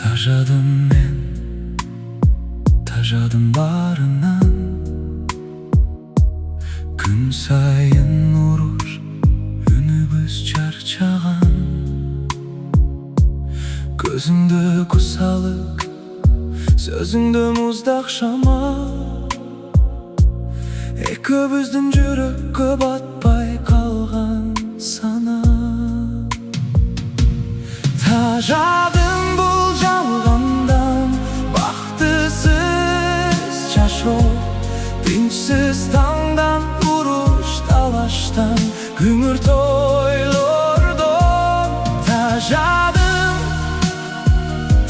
Taşadım men, taşadım barынан. Gün sayın uruş, үнүбүз чарчаган. Gözüңдө кусалык, сөзүңдө муздак шамал. Экөөбүздүн жүрөккө батпай калган сана. Taşadım bul жалгандан, бактысыз жашоо, тынчсыз таңдан, уруш талаштан, күңүр тойлордон.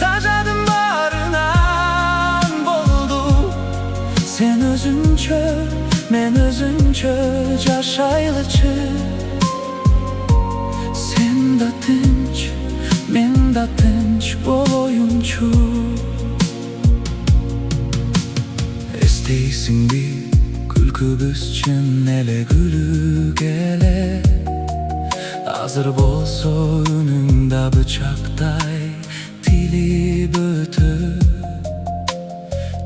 Taşadım barынан болду. Sen өзүнчө, мен өзүнчө жашайлычы. Sen да тынч, мен да тынч болоюнчу. Эстейсиңби күлкүбүз чын эле күлүп эле. Азыр болсо үнүң да бычактай тилип өтөп.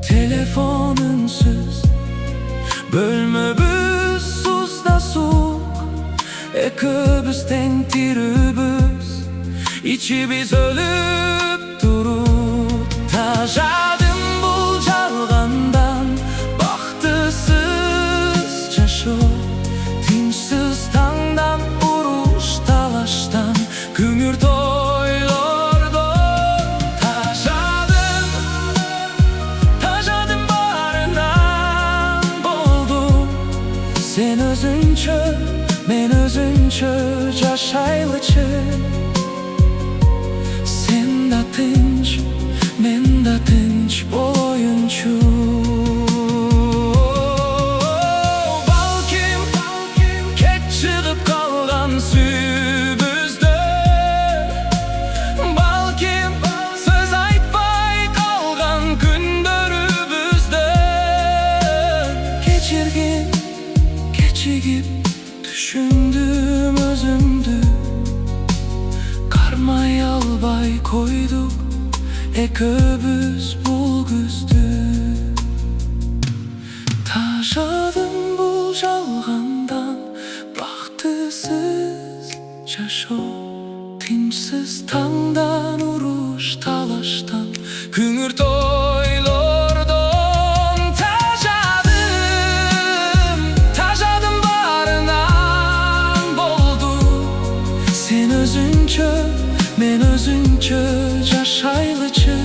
Телефон үнсүз, бөлмөбүз суз да сук. Экөөбүз тең тирүүбүз, ичибиз өлүп туруп. Taşadım bul жалгандан, бактысыз жашоо, тынчсыз таңдан, уруш талаштан, күңүр тойлордон. Taşadım barынан болду. Sen өзүнчө, мен өзүнчө жашайлычы. Sen da тынч, мен да тынч болоюнчу. Балким кеч чыгып калган сүйүүбүздө. Балким сөз айтпай калган күндөрүбүздө. Кечигип түшүндүм өзүмдү. Кармай албай койдук экөөбүз бул күздү. Taşadım bul жалгандан, бактысыз жашоо, тынчсыз таңдан, уруш талаштан, күңүр тойлордон. Taşadım barынан болду. Sen өзүнчө, мен өзүнчө жашайлычы.